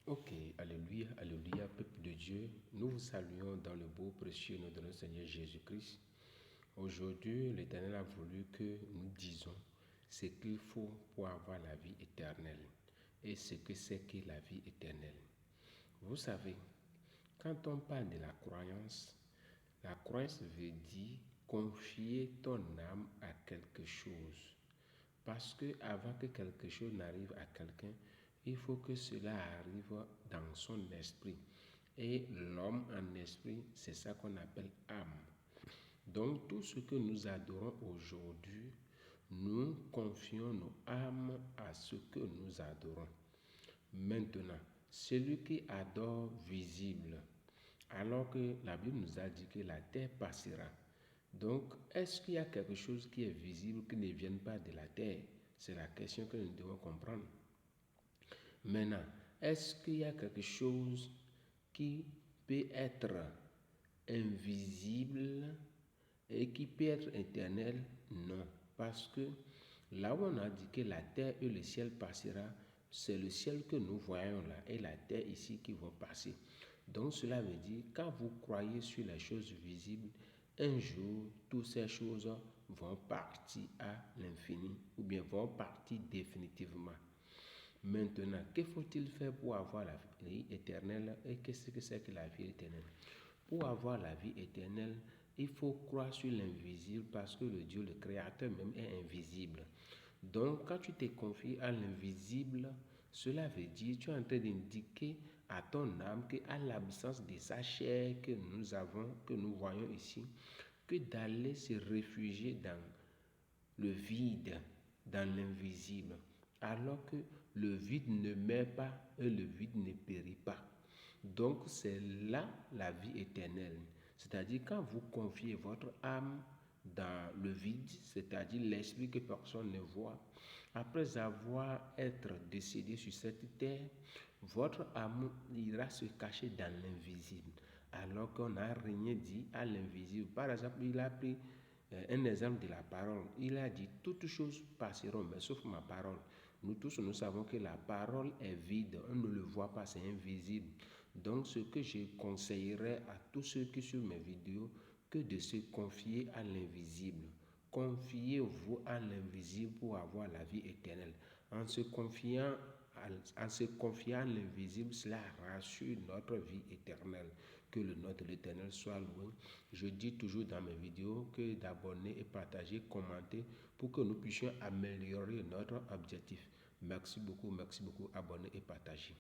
Ok, alléluia, alléluia, peuple de Dieu, nous vous saluons dans le beau précieux nom de notre Seigneur Jésus-Christ. Aujourd'hui, l'Éternel a voulu que nous disions ce qu'il faut pour avoir la vie éternelle et ce que c'est que la vie éternelle. Vous savez, quand on parle de la croyance veut dire confier ton âme à quelque chose. Parce que avant que quelque chose n'arrive à quelqu'un, il faut que cela arrive dans son esprit. Et l'homme en esprit, c'est ça qu'on appelle âme. Donc tout ce que nous adorons aujourd'hui, nous confions nos âmes à ce que nous adorons. Maintenant, celui qui adore visible, alors que la Bible nous a dit que la terre passera. Donc, est-ce qu'il y a quelque chose qui est visible qui ne vient pas de la terre? C'est la question que nous devons comprendre. Maintenant, est-ce qu'il y a quelque chose qui peut être invisible et qui peut être éternel? Non, parce que là où on a dit que la terre et le ciel passera, c'est le ciel que nous voyons là et la terre ici qui vont passer. Donc cela veut dire quand vous croyez sur les choses visibles, un jour toutes ces choses vont partir à l'infini ou bien vont partir définitivement. Maintenant, que faut-il faire pour avoir la vie éternelle et qu'est-ce que c'est que la vie éternelle? Pour avoir la vie éternelle, il faut croire sur l'invisible parce que le Dieu, le Créateur même, est invisible. Donc, quand tu te confies à l'invisible, cela veut dire tu es en train d'indiquer à ton âme qu'à l'absence de sa chair que nous avons, que nous voyons ici, que d'aller se réfugier dans le vide, dans l'invisible, alors que le vide ne meurt pas et le vide ne périt pas. Donc c'est là la vie éternelle. C'est-à-dire quand vous confiez votre âme dans le vide, c'est-à-dire l'esprit que personne ne voit, après avoir été décédé sur cette terre, votre âme ira se cacher dans l'invisible, alors qu'on n'a rien dit à l'invisible. Par exemple, il a pris un exemple de la parole. Il a dit, toutes choses passeront, mais sauf ma parole. Nous tous, nous savons que la parole est vide, on ne le voit pas, c'est invisible. Donc, ce que je conseillerais à tous ceux qui suivent mes vidéos, que de se confier à l'invisible. Confiez-vous à l'invisible pour avoir la vie éternelle. En se confiant à l'invisible, cela rassure notre vie éternelle. Que le nom de l'Éternel soit loué. Je dis toujours dans mes vidéos que d'abonner et partager, commenter pour que nous puissions améliorer notre objectif. Merci beaucoup, abonnez et partagez.